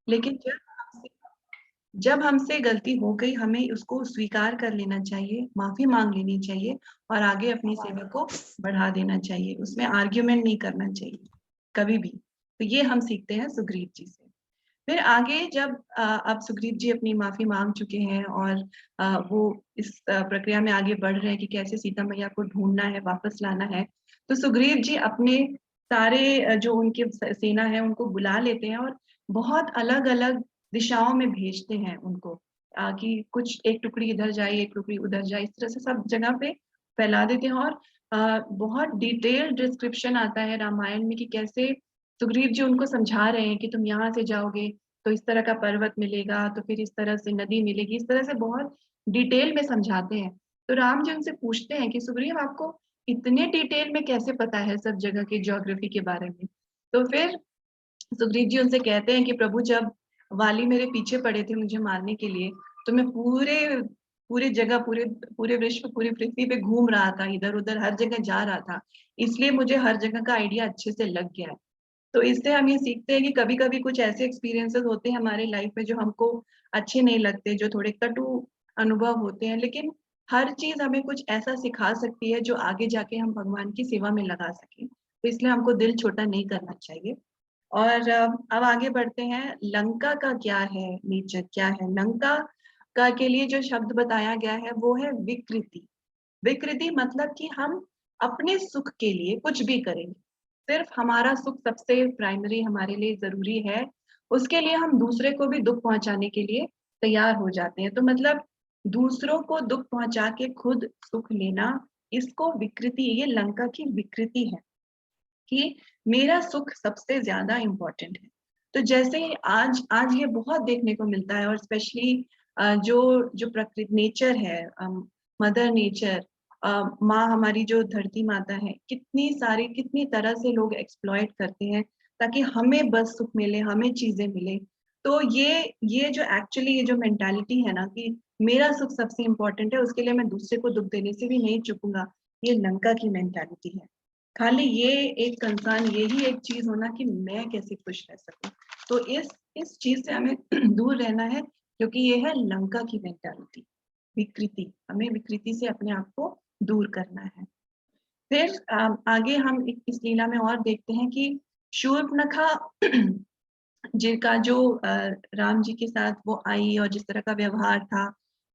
लेकिन जब हमसे गलती हो गई, हमें उसको स्वीकार कर लेना चाहिए, माफी मांग लेनी चाहिए और आगे अपनी सेवा को बढ़ा देना चाहिए। उसमें आर्ग्यूमेंट नहीं करना चाहिए कभी भी। तो ये हम सीखते हैं सुग्रीव जी से। फिर आगे जब अब सुग्रीव जी अपनी माफी मांग चुके हैं और वो इस प्रक्रिया में आगे बढ़ रहे हैं कि कैसे सीता मैया को ढूंढना है, वापस लाना है। तो सुग्रीव जी अपने सारे जो उनके सेना है उनको बुला लेते हैं और बहुत अलग अलग दिशाओं में भेजते हैं उनको, कि कुछ एक टुकड़ी इधर जाए, एक टुकड़ी उधर जाए, इस तरह से सब जगह पे फैला देते हैं। और बहुत डिटेल्ड डिस्क्रिप्शन आता है रामायण में कि कैसे सुग्रीव जी उनको समझा रहे हैं कि तुम यहाँ से जाओगे तो इस तरह का पर्वत मिलेगा, तो फिर इस तरह से नदी मिलेगी, इस तरह से बहुत डिटेल में समझाते हैं। तो राम जी उनसे पूछते हैं कि सुग्रीव आपको इतने डिटेल में कैसे पता है सब जगह की ज्योग्राफी के बारे में। तो फिर सुग्रीव जी उनसे कहते हैं कि प्रभु जब वाली मेरे पीछे पड़े थे मुझे मारने के लिए, तो मैं पूरे पूरे जगह पूरे पूरे विश्व पूरी पृथ्वी पे घूम रहा था, इधर उधर हर जगह जा रहा था, इसलिए मुझे हर जगह का आइडिया अच्छे से लग गया है। तो इससे हम ये सीखते हैं कि कभी कभी कुछ ऐसे एक्सपीरियंसेस होते हैं हमारे लाइफ में जो हमको अच्छे नहीं लगते, जो थोड़े कटु अनुभव होते हैं, लेकिन हर चीज हमें कुछ ऐसा सिखा सकती है जो आगे जाके हम भगवान की सेवा में लगा सकें। तो इसलिए हमको दिल छोटा नहीं करना चाहिए। और अब आगे बढ़ते हैं, लंका का क्या है नेचर, क्या है लंका का के लिए जो शब्द बताया गया है वो है विकृति। विकृति मतलब कि हम अपने सुख के लिए कुछ भी करेंगे, सिर्फ हमारा सुख सबसे प्राइमरी हमारे लिए जरूरी है, उसके लिए हम दूसरे को भी दुख पहुंचाने के लिए तैयार हो जाते हैं। तो मतलब दूसरों को दुख पहुंचा के खुद सुख लेना, इसको विकृति, ये लंका की विकृति है कि मेरा सुख सबसे ज्यादा इम्पोर्टेंट है। तो जैसे आज आज ये बहुत देखने को मिलता है, और स्पेशली जो जो प्रकृति नेचर है, मदर नेचर, माँ हमारी जो धरती माता है, कितनी सारी कितनी तरह से लोग एक्सप्लॉइट करते हैं ताकि हमें बस सुख मिले, हमें चीजें मिले। तो ये जो एक्चुअली ये जो मेंटालिटी है ना कि मेरा सुख सबसे इम्पोर्टेंट है, उसके लिए मैं दूसरे को दुख देने से भी नहीं चूकूंगा, ये लंका की मेंटालिटी है। खाली ये एक कंसर्न, यही एक चीज होना कि मैं कैसे खुश रह सकूं। तो इस चीज से हमें दूर रहना है, क्योंकि ये है लंका की मेंटालिटी, विकृति। हमें विकृति से अपने आप को दूर करना है। फिर आगे हम इस लीला में और देखते हैं कि शूर्पणखा जिनका जो राम जी के साथ वो आई और जिस तरह का व्यवहार था,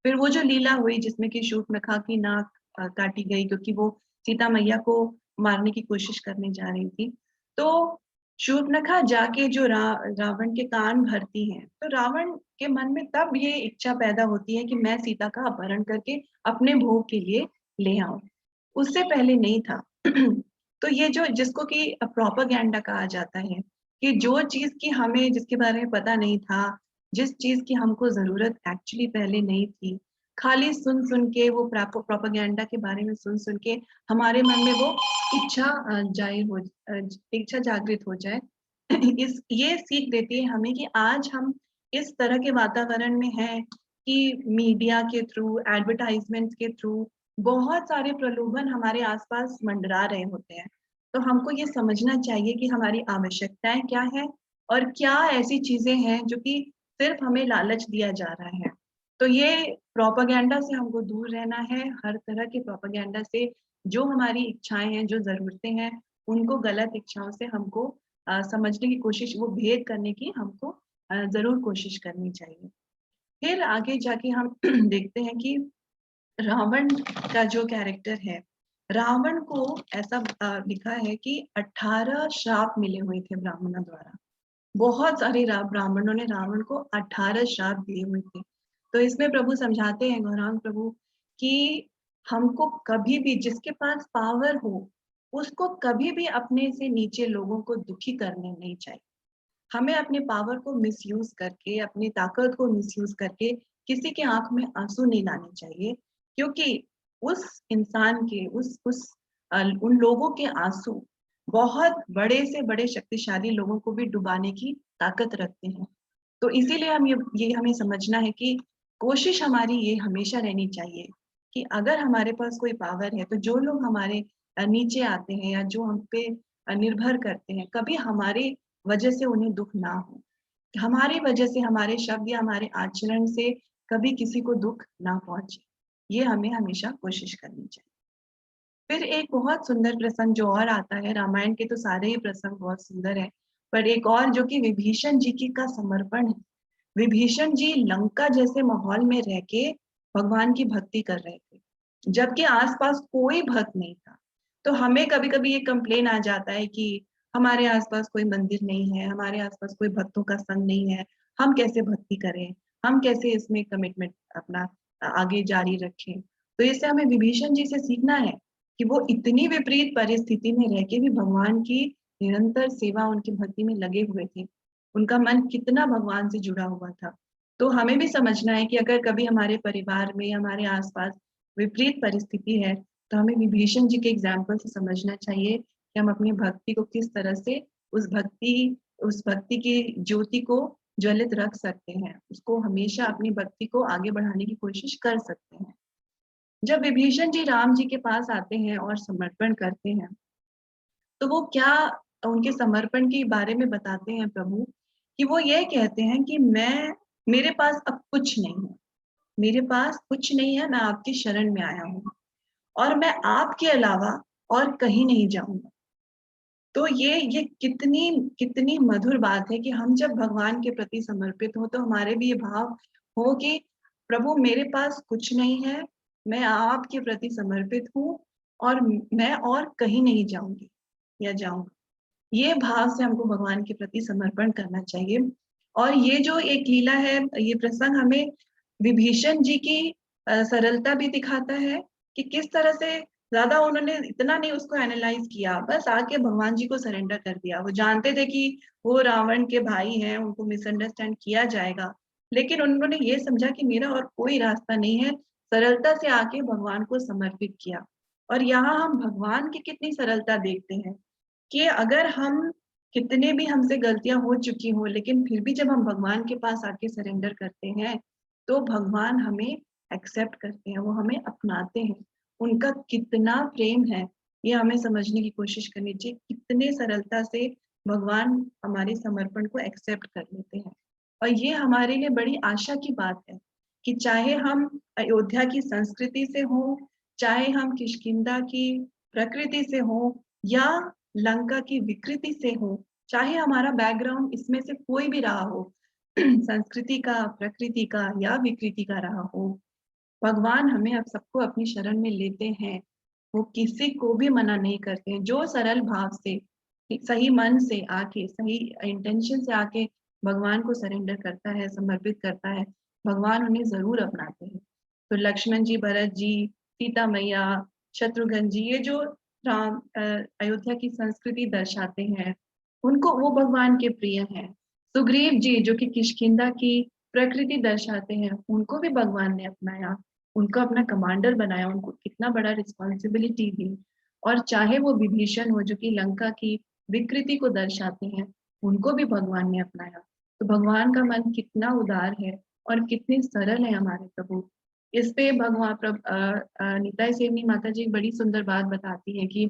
फिर वो जो लीला हुई जिसमें कि शूर्पणखा की नाक काटी गई क्योंकि वो सीता मैया को मारने की कोशिश करने जा रही थी। तो शूर्पणखा जाके जो रावण के कान भरती हैं, तो रावण के मन में तब ये इच्छा पैदा होती है कि मैं सीता का अपहरण करके अपने भोग के लिए ले आऊं, उससे पहले नहीं था। तो ये जो जिसको कि प्रोपागेंडा कहा जाता है, कि जो चीज की हमें जिसके बारे में पता नहीं था, जिस चीज की हमको जरूरत एक्चुअली पहले नहीं थी, खाली सुन सुन के वो प्रोपागेंडा के बारे में सुन सुन के हमारे मन में वो इच्छा इच्छा जागृत हो जाए। इस ये सीख देती है हमें कि आज हम इस तरह के वातावरण में हैं कि मीडिया के थ्रू, एडवर्टाइजमेंट के थ्रू बहुत सारे प्रलोभन हमारे आसपास मंडरा रहे होते हैं। तो हमको ये समझना चाहिए कि हमारी आवश्यकताएं क्या है और क्या ऐसी चीजें हैं जो कि सिर्फ हमें लालच दिया जा रहा है। तो ये प्रोपागेंडा से हमको दूर रहना है, हर तरह के प्रोपागेंडा से। जो हमारी इच्छाएं हैं, जो जरूरतें हैं, उनको गलत इच्छाओं से हमको समझने की कोशिश, वो भेद करने की हमको जरूर कोशिश करनी चाहिए। फिर आगे जाके हम देखते हैं कि रावण का जो कैरेक्टर है, रावण को ऐसा लिखा है कि 18 श्राप मिले हुए थे ब्राह्मणों द्वारा। बहुत सारे ब्राह्मणों ने रावण को 18 श्राप दिए हुए थे। तो इसमें प्रभु समझाते हैं, गौरांग प्रभु, कि हमको कभी भी जिसके पास पावर हो उसको कभी भी अपने से नीचे लोगों को दुखी करने नहीं चाहिए। हमें अपने पावर को मिसयूज करके, अपनी ताकत को मिसयूज करके किसी के आंख में आंसू नहीं लाने चाहिए, क्योंकि उस इंसान के उन लोगों के आंसू बहुत बड़े से बड़े शक्तिशाली लोगों को भी डुबाने की ताकत रखते हैं। तो इसीलिए हम ये हमें समझना है कि कोशिश हमारी ये हमेशा रहनी चाहिए कि अगर हमारे पास कोई पावर है, तो जो लोग हमारे नीचे आते हैं या जो हम पे निर्भर करते हैं, कभी हमारे वजह से उन्हें दुख ना हो। हमारी वजह से, हमारे शब्द या हमारे आचरण से कभी किसी को दुख ना पहुंचे, ये हमें हमेशा कोशिश करनी चाहिए। फिर एक बहुत सुंदर प्रसंग जो और आता है, रामायण के तो सारे ही प्रसंग बहुत सुंदर है, पर एक और जो कि विभीषण जी की का समर्पण है। विभीषण जी लंका जैसे माहौल में रह के भगवान की भक्ति कर रहे थे, जबकि आसपास कोई भक्त नहीं था। तो हमें कभी कभी ये कंप्लेन आ जाता है कि हमारे आसपास कोई मंदिर नहीं है, हमारे आसपास कोई भक्तों का संग नहीं है, हम कैसे भक्ति करें, हम कैसे इसमें कमिटमेंट अपना आगे जारी रखें। तो इससे हमें विभीषण जी से सीखना है कि वो इतनी विपरीत परिस्थिति में रह के भी भगवान की निरंतर सेवा, उनकी भक्ति में लगे हुए थे। उनका मन कितना भगवान से जुड़ा हुआ था। तो हमें भी समझना है कि अगर कभी हमारे परिवार में, हमारे आसपास विपरीत परिस्थिति है, तो हमें विभीषण जी के एग्जाम्पल से समझना चाहिए कि हम अपनी भक्ति को किस तरह से उस भक्ति की ज्योति को ज्वलित रख सकते हैं, उसको हमेशा अपनी भक्ति को आगे बढ़ाने की कोशिश कर सकते हैं। जब विभीषण जी राम जी के पास आते हैं और समर्पण करते हैं, तो वो क्या उनके समर्पण के बारे में बताते हैं प्रभु, कि वो ये कहते हैं कि मेरे पास अब कुछ नहीं है, मेरे पास कुछ नहीं है, मैं आपकी शरण में आया हूँ और मैं आपके अलावा और कहीं नहीं जाऊंगा। तो ये कितनी कितनी मधुर बात है कि हम जब भगवान के प्रति समर्पित हो तो हमारे भी ये भाव हो कि प्रभु मेरे पास कुछ नहीं है, मैं आपके प्रति समर्पित हूँ और मैं और कहीं नहीं जाऊंगी या जाऊंगा। ये भाव से हमको भगवान के प्रति समर्पण करना चाहिए। और ये जो एक लीला है, ये प्रसंग हमें विभीषण जी की सरलता भी दिखाता है कि किस तरह से ज्यादा उन्होंने इतना नहीं उसको एनालाइज किया, बस आके भगवान जी को सरेंडर कर दिया। वो जानते थे कि वो रावण के भाई हैं, उनको मिसअंडरस्टैंड किया जाएगा, लेकिन उन्होंने ये समझा कि मेरा और कोई रास्ता नहीं है, सरलता से आके भगवान को समर्पित किया। और यहाँ हम भगवान की कितनी सरलता देखते हैं कि अगर हम कितने भी हमसे गलतियां हो चुकी हो, लेकिन फिर भी जब हम भगवान के पास आके सरेंडर करते हैं, तो भगवान हमें एक्सेप्ट करते हैं, वो हमें अपनाते हैं। उनका कितना प्रेम है, ये हमें समझने की कोशिश करनी चाहिए। कितने सरलता से भगवान हमारे समर्पण को एक्सेप्ट कर लेते हैं। और ये हमारे लिए बड़ी आशा की बात है कि चाहे हम अयोध्या की संस्कृति से हो, चाहे हम किष्किंधा की प्रकृति से हो, या लंका की विकृति से हो, चाहे हमारा बैकग्राउंड इसमें से कोई भी रहा हो, संस्कृति का, प्रकृति का या विकृति का रहा हो, भगवान हमें अब सबको अपनी शरण में लेते हैं। वो किसी को भी मना नहीं करते हैं। जो सरल भाव से, सही मन से आके, सही इंटेंशन से आके भगवान को सरेंडर करता है, समर्पित करता है, भगवान उन्हें जरूर अपनाते हैं। तो लक्ष्मण जी, भरत जी, सीता मैया, शत्रुघ्न जी, ये जो अयोध्या की संस्कृति दर्शाते हैं, उनको वो भगवान के प्रिय हैं। सुग्रीव जी जो कि किष्किंधा की प्रकृति दर्शाते हैं, उनको भी भगवान ने अपनाया, उनको अपना कमांडर बनाया, उनको कितना बड़ा रिस्पॉन्सिबिलिटी दी। और चाहे वो विभीषण हो जो कि लंका की विकृति को दर्शाते हैं, उनको भी भगवान ने अपनाया। तो भगवान का मन कितना उदार है और कितने सरल है हमारे प्रभु। इस पे भगवान निताई सेवनी माता जी एक बड़ी सुंदर बात बताती है कि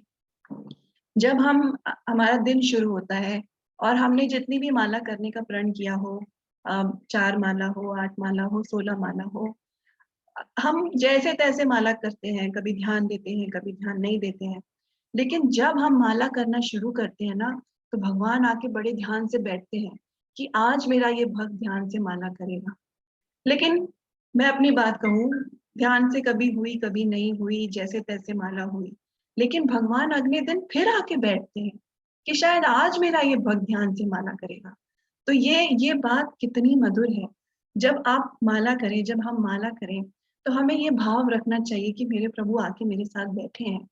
जब हमारा दिन शुरू होता है और हमने जितनी भी माला करने का प्रण किया हो, 4 माला हो, 8 माला हो, 16 माला हो, हम जैसे तैसे माला करते हैं, कभी ध्यान देते हैं, कभी ध्यान नहीं देते हैं। लेकिन जब हम माला करना शुरू करते हैं ना, तो भगवान आके बड़े ध्यान से बैठते हैं कि आज मेरा ये भक्त ध्यान से माला करेगा। लेकिन मैं अपनी बात कहूँ, ध्यान से कभी हुई, कभी नहीं हुई, जैसे तैसे माला हुई। लेकिन भगवान अगले दिन फिर आके बैठते हैं कि शायद आज मेरा ये भक्त ध्यान से माला करेगा। तो ये बात कितनी मधुर है। जब आप माला करें, जब हम माला करें, तो हमें ये भाव रखना चाहिए कि मेरे प्रभु आके मेरे साथ बैठे हैं।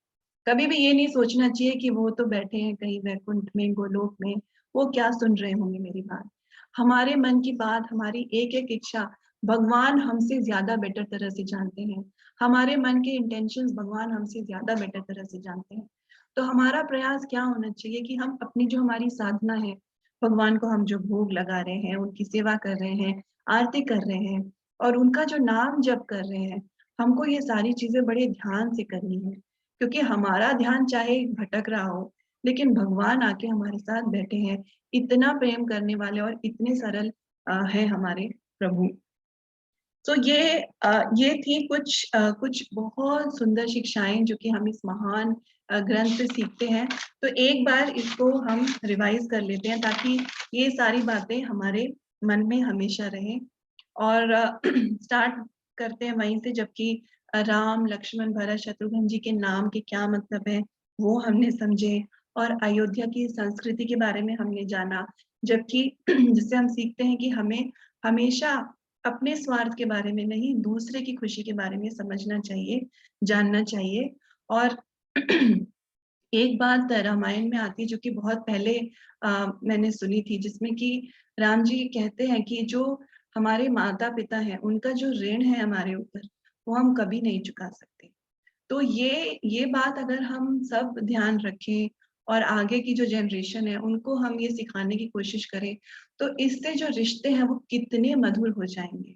कभी भी ये नहीं सोचना चाहिए कि वो तो बैठे हैं कहीं वैकुंठ में, गोलोक में, वो क्या सुन रहे होंगे मेरी बात। हमारे मन की बात, हमारी एक एक इच्छा भगवान हमसे ज्यादा बेटर तरह से जानते हैं। हमारे मन के इंटेंशंस भगवान हमसे ज्यादा बेटर तरह से जानते हैं। तो हमारा प्रयास क्या होना चाहिए कि हम अपनी जो हमारी साधना है, भगवान को हम जो भोग लगा रहे हैं, उनकी सेवा कर रहे हैं, आरती कर रहे हैं और उनका जो नाम जप कर रहे हैं, हमको ये सारी चीजें बड़े ध्यान से करनी है। क्योंकि हमारा ध्यान चाहे भटक रहा हो, लेकिन भगवान आके हमारे साथ बैठे हैं। इतना प्रेम करने वाले और इतने सरल हैं हमारे प्रभु। तो ये थी कुछ बहुत सुंदर शिक्षाएं जो कि हम इस महान ग्रंथ से सीखते हैं। तो एक बार इसको हम रिवाइज कर लेते हैं ताकि ये सारी बातें हमारे मन में हमेशा रहें। और स्टार्ट करते हैं वहीं से, जबकि राम, लक्ष्मण, भरत, शत्रुघ्न जी के नाम के क्या मतलब है वो हमने समझे, और अयोध्या की संस्कृति के बारे में हमने जाना। जबकि जिससे हम सीखते हैं कि हमें हमेशा अपने स्वार्थ के बारे में नहीं, दूसरे की खुशी के बारे में समझना चाहिए, जानना चाहिए। और एक बात रामायण में आती है जो कि बहुत पहले मैंने सुनी थी, जिसमें कि राम जी कहते हैं कि जो हमारे माता पिता हैं उनका जो ऋण है हमारे ऊपर, वो हम कभी नहीं चुका सकते। तो ये बात अगर हम सब ध्यान रखें और आगे की जो जनरेशन है उनको हम ये सिखाने की कोशिश करें, तो इससे जो रिश्ते हैं वो कितने मधुर हो जाएंगे।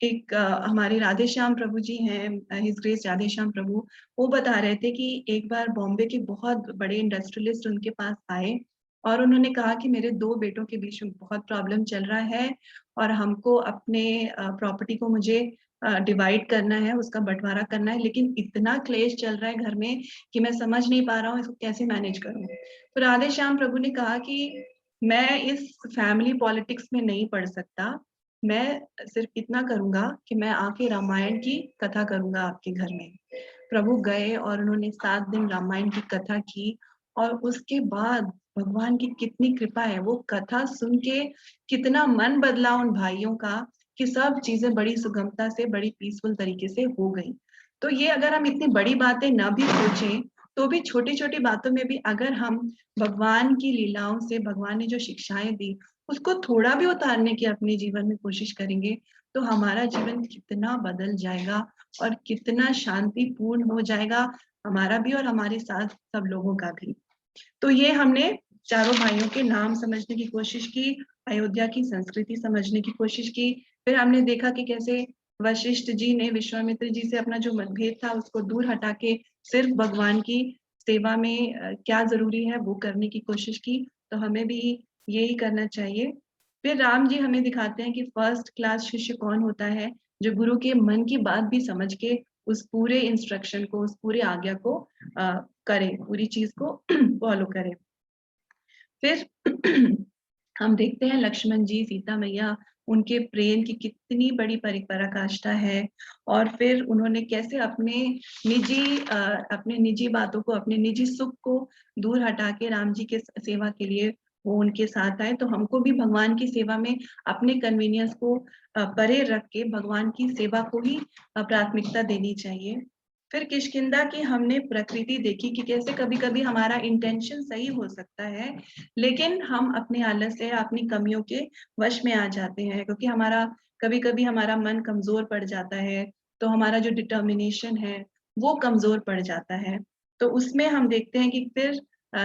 एक हमारे राधे श्याम प्रभु जी हैं, हिज ग्रेस राधे श्याम प्रभु, वो बता रहे थे कि एक बार बॉम्बे के बहुत बड़े इंडस्ट्रियलिस्ट उनके पास आए और उन्होंने कहा कि मेरे 2 बेटों के बीच में बहुत प्रॉब्लम चल रहा है और हमको अपने प्रॉपर्टी को मुझे डिवाइड करना है, उसका बंटवारा करना है, लेकिन इतना क्लेश चल रहा है घर में कि मैं समझ नहीं पा रहा हूँ इसको कैसे मैनेज करूँ। तो राधे श्याम प्रभु ने कहा कि मैं इस फैमिली पॉलिटिक्स में नहीं पढ़ सकता, मैं सिर्फ इतना करूंगा कि मैं आके रामायण की कथा करूंगा आपके घर में। प्रभु गए और उन्होंने 7 दिन रामायण की कथा की, और उसके बाद भगवान की कितनी कृपा है, वो कथा सुन के कितना मन बदला उन भाइयों का कि सब चीजें बड़ी सुगमता से, बड़ी पीसफुल तरीके से हो गई। तो ये अगर हम इतनी बड़ी बातें ना भी सोचें, तो भी छोटी छोटी बातों में भी अगर हम भगवान की लीलाओं से, भगवान ने जो शिक्षाएं दी उसको थोड़ा भी उतारने की अपने जीवन में कोशिश करेंगे, तो हमारा जीवन कितना बदल जाएगा और कितना शांतिपूर्ण हो जाएगा, हमारा भी और हमारे साथ सब लोगों का भी। तो ये हमने चारों भाइयों के नाम समझने की कोशिश की, अयोध्या की संस्कृति समझने की कोशिश की। फिर हमने देखा कि कैसे वशिष्ठ जी ने विश्वामित्र जी से अपना जो मतभेद था उसको दूर हटा के सिर्फ भगवान की सेवा में क्या जरूरी है वो करने की कोशिश की। तो हमें भी यही करना चाहिए। फिर राम जी हमें दिखाते हैं कि फर्स्ट क्लास शिष्य कौन होता है, जो गुरु के मन की बात भी समझ के उस पूरे इंस्ट्रक्शन को, उस पूरे आज्ञा को करे, पूरी चीज को फॉलो करे। फिर हम देखते हैं लक्ष्मण जी, सीता मैया, उनके प्रेम की कितनी बड़ी पराकाष्ठा है। और फिर उन्होंने कैसे अपने निजी बातों को, अपने निजी सुख को दूर हटा के राम जी के सेवा के लिए वो उनके साथ आए। तो हमको भी भगवान की सेवा में अपने कन्वीनियंस को परे रख के भगवान की सेवा को ही प्राथमिकता देनी चाहिए। फिर किष्किंधा की हमने प्रकृति देखी कि कैसे कभी कभी हमारा इंटेंशन सही हो सकता है, लेकिन हम अपने आलस से, अपनी कमियों के वश में आ जाते हैं, क्योंकि कभी कभी हमारा मन कमजोर पड़ जाता है, तो हमारा जो डिटर्मिनेशन है वो कमजोर पड़ जाता है। तो उसमें हम देखते हैं कि फिर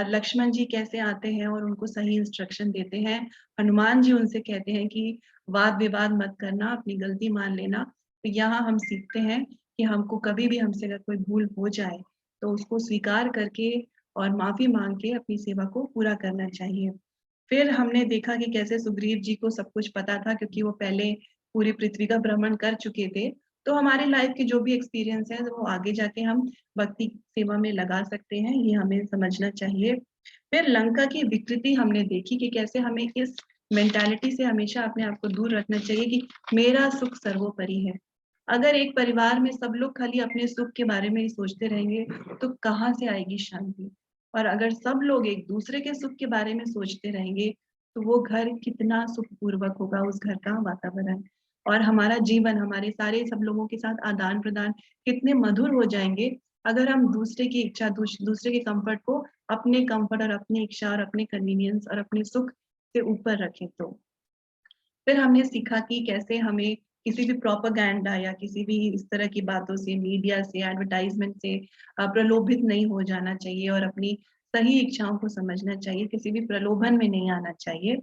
लक्ष्मण जी कैसे आते हैं और उनको सही इंस्ट्रक्शन देते हैं। हनुमान जी उनसे कहते हैं कि वाद विवाद मत करना, अपनी गलती मान लेना। तो यहाँ हम सीखते हैं कि हमको कभी भी हमसे अगर कोई भूल हो जाए तो उसको स्वीकार करके और माफी मांग के अपनी सेवा को पूरा करना चाहिए। फिर हमने देखा कि कैसे सुग्रीव जी को सब कुछ पता था, क्योंकि वो पहले पूरी पृथ्वी का भ्रमण कर चुके थे। तो हमारे लाइफ के जो भी एक्सपीरियंस है वो आगे जाके हम भक्ति सेवा में लगा सकते हैं, ये हमें समझना चाहिए। फिर लंका की विकृति हमने देखी कि कैसे हमें इस मेंटालिटी से हमेशा अपने आप को दूर रखना चाहिए कि मेरा सुख सर्वोपरि है। अगर एक परिवार में सब लोग खाली अपने सुख के बारे में ही सोचते रहेंगे तो कहाँ से आएगी शांति। और अगर सब लोग एक दूसरे के सुख के बारे में सोचते रहेंगे तो वो घर कितना सुखपूर्वक होगा, उस घर का वातावरण। और हमारा जीवन, हमारे सारे सब लोगों के साथ आदान प्रदान कितने मधुर हो जाएंगे अगर हम दूसरे की इच्छा, दूसरे के कंफर्ट को अपने कंफर्ट और अपनी इच्छा और अपने कन्वीनियंस और अपने सुख से ऊपर रखें। तो फिर हमने सीखा कि कैसे हमें किसी भी प्रोपेगेंडा या किसी भी इस तरह की बातों से, मीडिया से, एडवर्टाइजमेंट से प्रलोभित नहीं हो जाना चाहिए और अपनी सही इच्छाओं को समझना चाहिए, किसी भी प्रलोभन में नहीं आना चाहिए।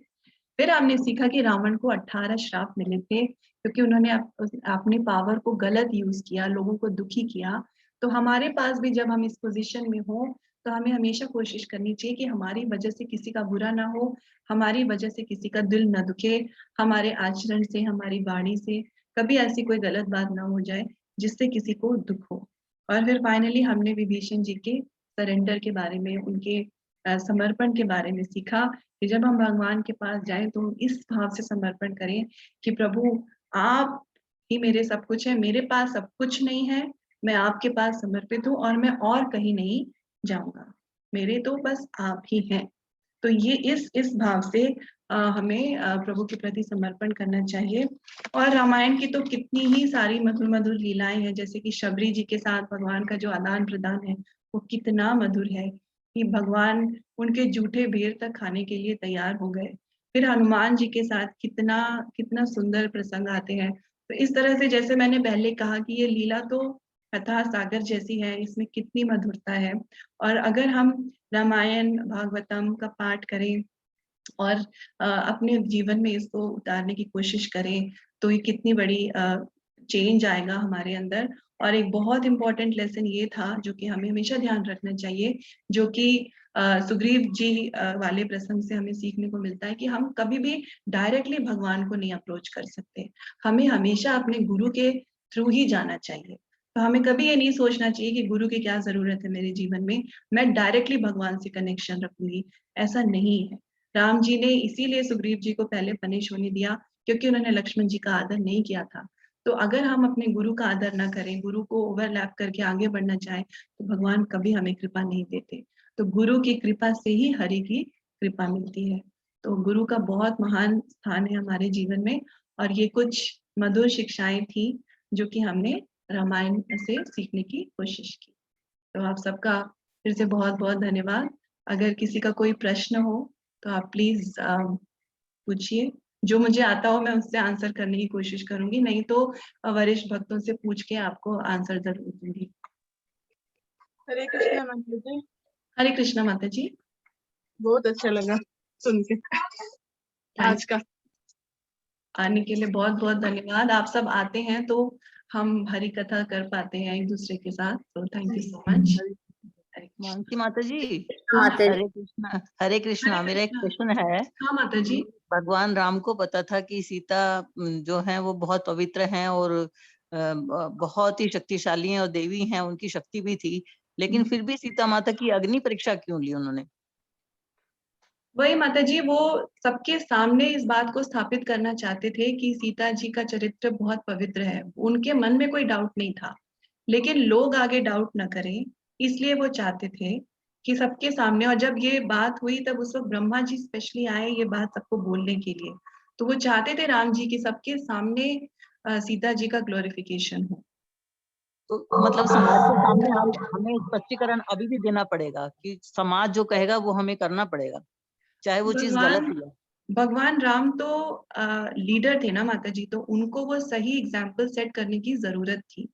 फिर हमने सीखा कि रावण को 18 श्राप मिले थे क्योंकि उन्होंने अपने पावर को गलत यूज किया, लोगों को दुखी किया। तो हमारे पास भी जब हम इस पोजीशन में हो तो हमें हमेशा कोशिश करनी चाहिए कि हमारी वजह से किसी का बुरा ना हो, हमारी वजह से किसी का दिल न दुखे, हमारे आचरण से, हमारी वाणी से कभी ऐसी कोई गलत बात ना हो जाए जिससे किसी को दुख हो। और फिर फाइनली हमने विभीषण जी के सरेंडर के बारे में, उनके समर्पण के बारे में सीखा कि जब हम भगवान के पास जाएं तो इस भाव से समर्पण करें कि प्रभु आप ही मेरे सब कुछ है, मेरे पास सब कुछ नहीं है, मैं आपके पास समर्पित हूँ और मैं और कहीं नहीं जाऊंगा, मेरे तो बस आप ही हैं। तो ये इस भाव से हमें प्रभु के प्रति समर्पण करना चाहिए। और रामायण की तो कितनी ही सारी मधुर मधुर लीलाएं हैं, जैसे कि शबरी जी के साथ भगवान का जो आदान प्रदान है वो कितना मधुर है कि भगवान उनके जूठे बेर तक खाने के लिए तैयार हो गए। फिर हनुमान जी के साथ कितना कितना सुंदर प्रसंग आते हैं। तो इस तरह से जैसे मैंने पहले कहा कि ये लीला तो कथा सागर जैसी है, इसमें कितनी मधुरता है। और अगर हम रामायण भागवतम का पाठ करें और अपने जीवन में इसको उतारने की कोशिश करें तो ये कितनी बड़ी चेंज आएगा हमारे अंदर। और एक बहुत इंपॉर्टेंट लेसन ये था जो कि हमें हमेशा ध्यान रखना चाहिए, जो कि सुग्रीव जी वाले प्रसंग से हमें सीखने को मिलता है कि हम कभी भी डायरेक्टली भगवान को नहीं अप्रोच कर सकते, हमें हमेशा अपने गुरु के थ्रू ही जाना चाहिए। तो हमें कभी ये नहीं सोचना चाहिए कि गुरु की क्या जरूरत है मेरे जीवन में, मैं डायरेक्टली भगवान से कनेक्शन रखूंगी, ऐसा नहीं है। राम जी ने इसीलिए सुग्रीव जी को पहले पनिश होने दिया क्योंकि उन्होंने लक्ष्मण जी का आदर नहीं किया था। तो अगर हम अपने गुरु का आदर ना करें, गुरु को ओवरलैप करके आगे बढ़ना चाहें, तो भगवान कभी हमें कृपा नहीं देते। तो गुरु की कृपा से ही हरि की कृपा मिलती है। तो गुरु का बहुत महान स्थान है हमारे जीवन में। और ये कुछ मधुर शिक्षाएं थी जो कि हमने रामायण से सीखने की कोशिश की। तो आप सबका फिर से बहुत बहुत धन्यवाद। अगर किसी का कोई प्रश्न हो तो आप प्लीज पूछिए, जो मुझे आता हो मैं उससे आंसर करने की कोशिश करूंगी, नहीं तो वरिष्ठ भक्तों से पूछ के आपको आंसर जरूर दूंगी। हरे कृष्णा माता जी। हरे कृष्णा माता जी। बहुत अच्छा लगा सुन के आज का। आने के लिए बहुत बहुत धन्यवाद। आप सब आते हैं तो हम हरि कथा कर पाते हैं एक दूसरे के साथ, तो thank you so much. Mansi माता जी, माता हरे कृष्णा। हरे कृष्णा। मेरा एक प्रश्न है। हाँ माता जी। भगवान राम को पता था कि सीता जो है वो बहुत पवित्र हैं और बहुत ही शक्तिशाली हैं और देवी हैं, उनकी शक्ति भी थी, लेकिन फिर भी सीता माता की अग्नि परीक्षा क्यों ली उन्होंने? वही माता जी, वो सबके सामने इस बात को स्थापित करना चाहते थे कि सीता जी का चरित्र बहुत पवित्र है, उनके मन में कोई डाउट नहीं था, लेकिन लोग आगे डाउट न करें, इसलिए वो चाहते थे कि सबके सामने। और जब ये बात हुई तब उस वक्त ब्रह्मा जी स्पेशली आए ये बात सबको बोलने के लिए। तो वो चाहते थे राम जी की सबके सामने सीता जी का ग्लोरिफिकेशन हो। तो मतलब समाज के सामने हमें स्पष्टीकरण अभी भी देना पड़ेगा कि समाज जो कहेगा वो हमें करना पड़ेगा, चाहे वो चीज गलत ही है। भगवान राम तो लीडर थे ना माता जी, तो उनको वो सही एग्जाम्पल सेट करने की जरूरत थी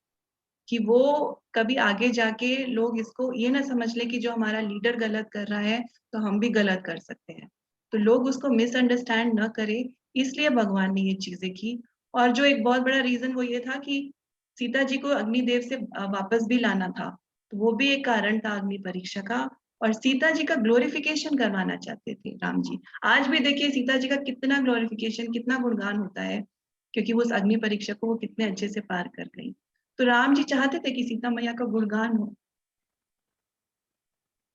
कि वो कभी आगे जाके लोग इसको ये ना समझ ले कि जो हमारा लीडर गलत कर रहा है तो हम भी गलत कर सकते हैं, तो लोग उसको मिसअंडरस्टैंड न करें, इसलिए भगवान ने ये चीजें की। और जो एक बहुत बड़ा रीजन वो ये था कि सीता जी को अग्निदेव से वापस भी लाना था, तो वो भी एक कारण था अग्नि परीक्षा का। और सीता जी का ग्लोरिफिकेशन करवाना चाहते थे राम जी। आज भी देखिए सीता जी का कितना ग्लोरिफिकेशन, कितना गुणगान होता है, क्योंकि वो उस अग्नि परीक्षा को वो कितने अच्छे से पार कर गई। तो राम जी चाहते थे कि सीता मैया का गुणगान हो।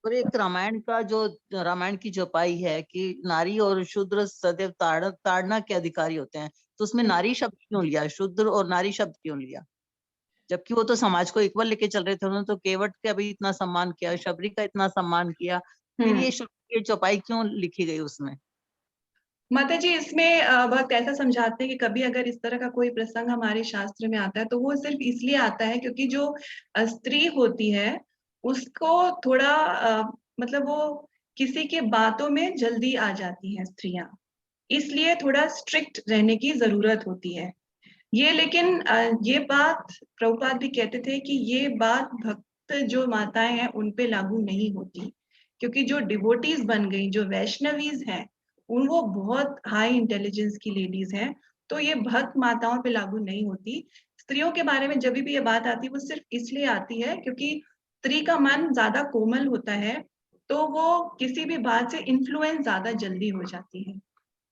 और एक रामायण की चौपाई है कि नारी और शूद्र सदैव ताड़ना के अधिकारी होते हैं, तो उसमें नारी शब्द क्यों लिया, शूद्र और नारी शब्द क्यों लिया? जबकि वो तो समाज को इक्वल लेके चल रहे थे, उन्होंने तो केवट का भी इतना सम्मान किया, शबरी का इतना सम्मान किया, फिर ये चौपाई क्यों लिखी गई उसमें? माता जी इसमें भक्त ऐसा समझाते हैं कि कभी अगर इस तरह का कोई प्रसंग हमारे शास्त्र में आता है तो वो सिर्फ इसलिए आता है क्योंकि जो स्त्री होती है उसको थोड़ा मतलब वो किसी के बातों में जल्दी आ जाती हैं स्त्रियां, इसलिए थोड़ा स्ट्रिक्ट रहने की जरूरत होती है। ये लेकिन ये बात प्रभुपाद भी कहते थे कि ये बात भक्त जो माताएं हैं उन पे लागू नहीं होती, क्योंकि जो डिवोटीज बन गई, जो वैष्णवीज हैं, उन वो बहुत हाई इंटेलिजेंस की लेडीज हैं, तो ये भक्त माताओं पे लागू नहीं होती। स्त्रियों के बारे में जब भी ये बात आती है वो सिर्फ इसलिए आती है क्योंकि स्त्री का मन ज्यादा कोमल होता है, तो वो किसी भी बात से इन्फ्लुएंस ज्यादा जल्दी हो जाती है।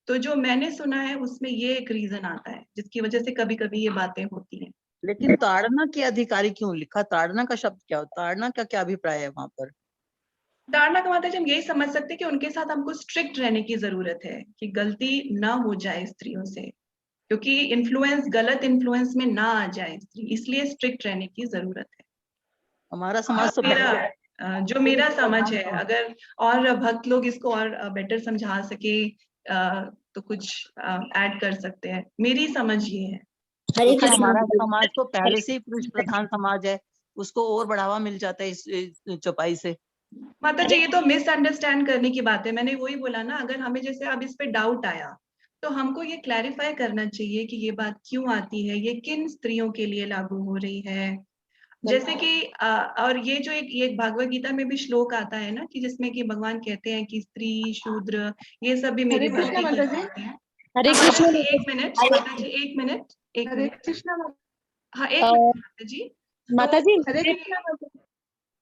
तो जो मैंने सुना है उसमें ये एक रीजन आता है जिसकी वजह से कभी कभी ये बातें होती हैं। लेकिन ताड़ना के अधिकारी क्यों लिखा? ताड़ना का शब्द क्या होता है? ताड़ना का क्या अभिप्राय है वहां पर? ताड़ना का मतलब हम यही समझ सकते हैं कि उनके साथ हमको स्ट्रिक्ट रहने की जरूरत है कि गलती ना हो जाए स्त्रियों से, क्योंकि इन्फ्लुएंस, गलत इन्फ्लुएंस में ना आ जाए स्त्री, इसलिए स्ट्रिक्ट रहने की जरूरत है। हमारा समाज तो जो मेरा समझ है, अगर और भक्त लोग इसको और बेटर समझा सके तो कुछ ऐड कर सकते हैं। मेरी समझ ये है। हरे क्योंकि कृष्ण हमारा समाज तो पहले से ही पुरुष प्रधान समाज है, उसको और बढ़ावा मिल जाता है इस चौपाई से। माता जी, ये तो मिसअंडरस्टैंड करने की बात है। मैंने वही बोला ना, अगर हमें जैसे अब इस पे डाउट आया तो हमको ये क्लैरिफाई करना चाहिए कि ये बात क्यों आती है, ये किन स्त्रियों के लिए लागू हो रही है। जैसे कि और ये जो एक भागवत गीता में भी श्लोक आता है ना कि जिसमें कि भगवान कहते हैं कि स्त्री शूद्र ये सब भी मेरी हरे कृष्णा भक्ति माता की जी। बातें हैं। हरे हाँ, कृष्ण माता जी एक मिनट, माता जी एक मिनट, एक हरे मिनट, कृष्णा हाँ एक मिनट माता जी। माता जी हरे कृष्णा माता जी।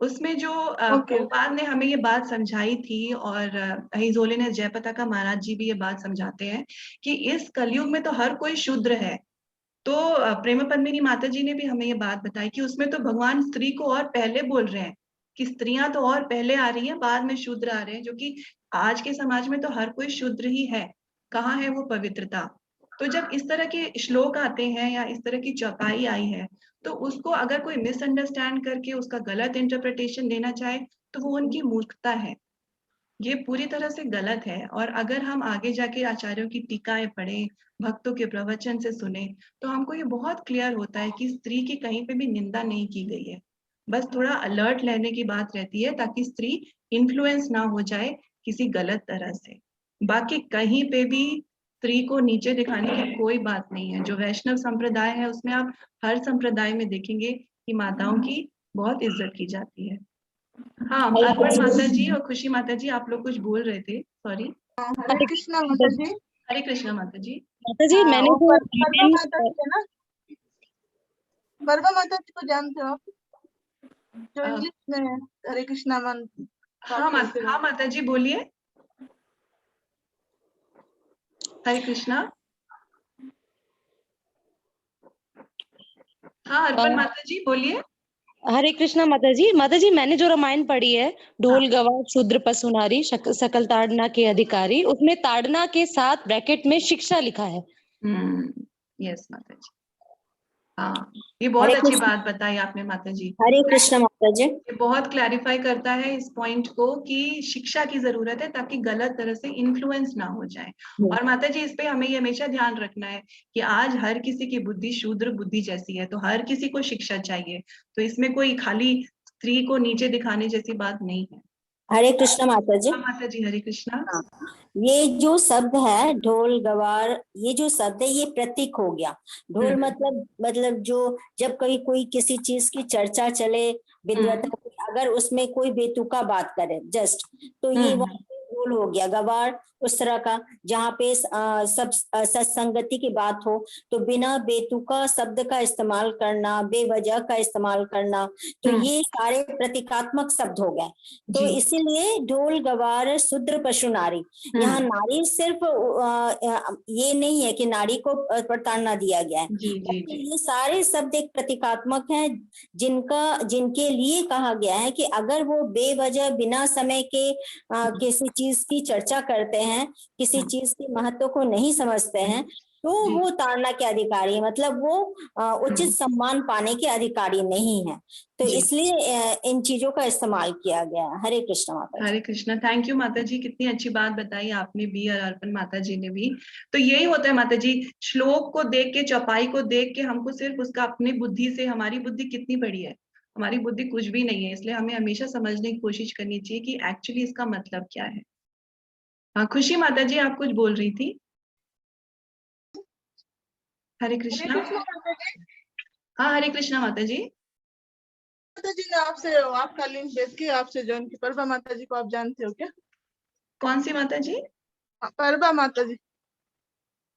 उसमें जो ओके। प्रभुपाद ने हमें ये बात समझाई थी और हिजोले ने जयपताका महाराज जी भी ये बात समझाते हैं कि इस कलयुग में तो हर कोई शूद्र है। तो प्रेम पद्मिनी माता जी ने भी हमें ये बात बताई कि उसमें तो भगवान स्त्री को और पहले बोल रहे हैं कि स्त्रियां तो और पहले आ रही हैं, बाद में शूद्र आ रहे हैं, जो कि आज के समाज में तो हर कोई शूद्र ही है। कहाँ है वो पवित्रता? तो जब इस तरह के श्लोक आते हैं या इस तरह की चौपाई आई है, तो उसको अगर कोई मिसअंडरस्टैंड करके उसका गलत इंटरप्रिटेशन देना चाहे तो वो उनकी मूर्खता है। ये पूरी तरह से गलत है। और अगर हम आगे जाके आचार्यों की टीकाएं पढ़ें, भक्तों के प्रवचन से सुने, तो हमको ये बहुत क्लियर होता है कि स्त्री की कहीं पे भी निंदा नहीं की गई है। बस थोड़ा अलर्ट रहने की बात रहती है ताकि स्त्री इन्फ्लुएंस ना हो जाए किसी गलत तरह से। बाकी कहीं पे भी स्त्री को नीचे दिखाने की कोई बात नहीं है। जो वैष्णव संप्रदाय है उसमें आप हर संप्रदाय में देखेंगे कि माताओं की बहुत इज्जत की जाती है। हाँ, अर्पण माता जी और खुशी माता जी, आप लोग कुछ बोल रहे थे, सॉरी। हरे कृष्णा माता जी। हरे कृष्णा माता जी। माता जी मैंने वो जो परवा माता जी है ना, परवा माता जी को जानते हो आप, जो इंग्लिश में हरे कृष्णा मन हाँ माता जी बोलिए। हरे कृष्णा। हाँ अर्पण माता जी बोलिए। हरे कृष्णा माता जी मैंने जो रामायण पढ़ी है, ढोल गवार शूद्र पशु नारी सकल ताड़ना के अधिकारी, उसमें ताड़ना के साथ ब्रैकेट में शिक्षा लिखा है। यस माता जी। हाँ, ये बहुत अच्छी बात बताई आपने माता जी। हरे कृष्णा माता जी। ये बहुत क्लैरिफाई करता है इस पॉइंट को कि शिक्षा की जरूरत है ताकि गलत तरह से इन्फ्लुएंस ना हो जाए। और माता जी इस पे हमें ये हमेशा ध्यान रखना है कि आज हर किसी की बुद्धि शूद्र बुद्धि जैसी है, तो हर किसी को शिक्षा चाहिए। तो इसमें कोई खाली स्त्री को नीचे दिखाने जैसी बात नहीं है। हरे कृष्णा माता जी। हाँ माता जी, हरे कृष्णा। ये जो शब्द है ढोल गवार, ये जो शब्द है ये प्रतीक हो गया। ढोल मतलब जो जब कभी कोई किसी चीज की चर्चा चले, विद्वता की, अगर उसमें कोई बेतुका बात करे जस्ट, तो ये वहाँ पे ढोल हो गया। गवार उस तरह का जहाँ पे सब सत्संगति की बात हो, तो बिना बेतुका शब्द का इस्तेमाल करना, बेवजह का इस्तेमाल करना, तो ये सारे प्रतीकात्मक शब्द हो गए। तो इसीलिए ढोल गवार शूद्र पशु नारी, यहाँ नारी सिर्फ ये नहीं है कि नारी को प्रताड़ना दिया गया है, ये सारे शब्द एक प्रतीकात्मक हैं जिनके लिए कहा गया है कि अगर वो बेवजह बिना समय के किसी चीज की चर्चा करते हैं, किसी चीज के महत्व को नहीं समझते हैं, तो वो ताड़ना के अधिकारी, मतलब वो उचित सम्मान पाने के अधिकारी नहीं है। तो इसलिए इन चीजों का इस्तेमाल किया गया है। हरे कृष्ण माता जी। हरे कृष्णा। थैंक यू माता जी, कितनी अच्छी बात बताई आपने भी और अर्पण माता जी ने भी। तो यही होता है माता जी, श्लोक को देख के, चौपाई को देख के हमको सिर्फ उसका अपनी बुद्धि से, हमारी बुद्धि कितनी बड़ी है, हमारी बुद्धि कुछ भी नहीं है, इसलिए हमें हमेशा समझने की कोशिश करनी चाहिए कि एक्चुअली इसका मतलब क्या है। हाँ खुशी माता जी, आप कुछ बोल रही थी। हरे कृष्णा। हाँ हरे कृष्णा माता जी। माता जी ने आपसे आपका लिंक भेज के आपसे ज्वाइन की। परवा माता जी को आप जानते हो क्या? कौन सी माता जी? परवा माता जी।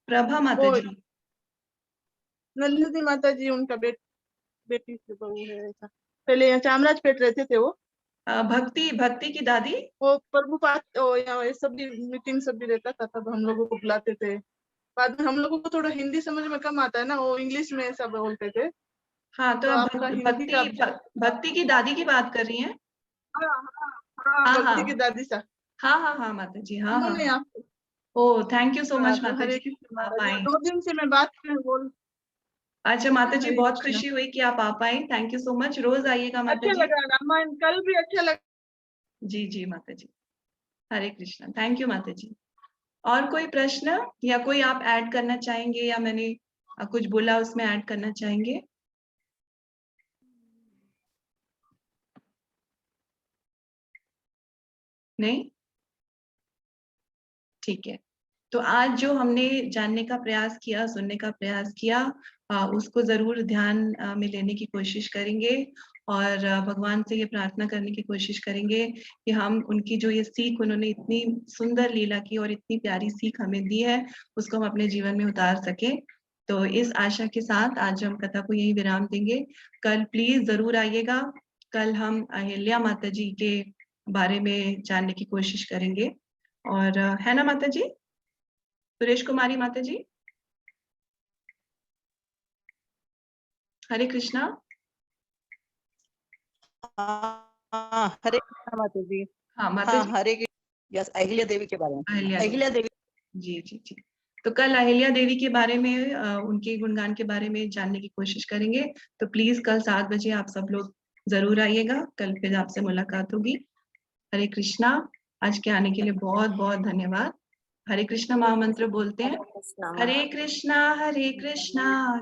प्रभा माता जी। नलिनी माता जी उनका बेटी से बहू है ऐसा। पहले यहाँ चामराजपेट रहते थे वो। भक्ति भक्ति की दादी। वो प्रभुपाद यहाँ ये सब भी मीटिंग सब भी रहता था, तब हम लोगों को बुलाते थे। बाद में हम लोगों को थोड़ा हिंदी समझ में कम आता है ना, वो इंग्लिश में सब बोलते थे। हाँ, तो तो आप आपका हिंदी का भक्ति की दादी की बात कर रही हैं? हाँ हाँ हाँ, भक्ति हाँ। की दादी सा हाँ, हाँ, हाँ माता जी, हाँ, हाँ, उन्होंने हाँ। आपको। ओह, थैंक यू सो हाँ, मच तो माता हरे जी, कृष्ण आप महाराज, आई। 2 दिन से मैं बात में बोल। अच्छा माता जी, हरे बहुत कृष्ण। खुशी हुई कि आप आ पाए। थैंक यू सो मच, रोज आइएगा माता अच्छा जी। लगा रामायण, कल भी अच्छा लगा। जी जी माता जी, हरे कृष्णा, थैंक यू माता जी। और कोई प्रश्न या कोई आप ऐड करना चाहेंगे, या मैंने कुछ बोला उसमें ऐड करना चाहेंगे? नहीं, ठीक है। तो आज जो हमने जानने का प्रयास किया, सुनने का प्रयास किया, उसको जरूर ध्यान में लेने की कोशिश करेंगे, और भगवान से ये प्रार्थना करने की कोशिश करेंगे कि हम उनकी जो ये सीख, उन्होंने इतनी सुंदर लीला की और इतनी प्यारी सीख हमें दी है, उसको हम अपने जीवन में उतार सके। तो इस आशा के साथ आज हम कथा को यही विराम देंगे। कल प्लीज जरूर आइएगा। कल हम अहिल्या माता जी के बारे में जानने की कोशिश करेंगे, और है ना माता जी? सुरेश कुमारी माता जी, हरे कृष्णा। हरे कृष्णा माता जी। हाँ माता हाँ, जी, हरे कृष्ण। यस, अहिल्या देवी के बारे में। अहिल्या अहिल्या देवी। जी जी जी। तो कल अहिल्या देवी के बारे में, उनके गुणगान के बारे में जानने की कोशिश करेंगे। तो प्लीज कल 7 बजे आप सब लोग जरूर आइएगा। कल फिर आपसे मुलाकात होगी। हरे कृष्णा। आज के आने के लिए बहुत बहुत धन्यवाद। हरे कृष्णा महामंत्र बोलते हैं। हरे कृष्णा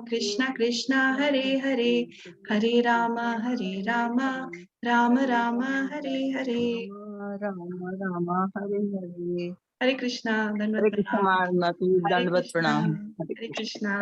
कृष्णा कृष्णा हरे हरे, हरे राम राम राम हरे हरे। राम राम हरे हरे। हरे कृष्णा, दंडवत हरे कृष्ण प्रणाम। माता जी, हरे दंडवत कृष्णा, प्रणाम। हरे कृष्णा।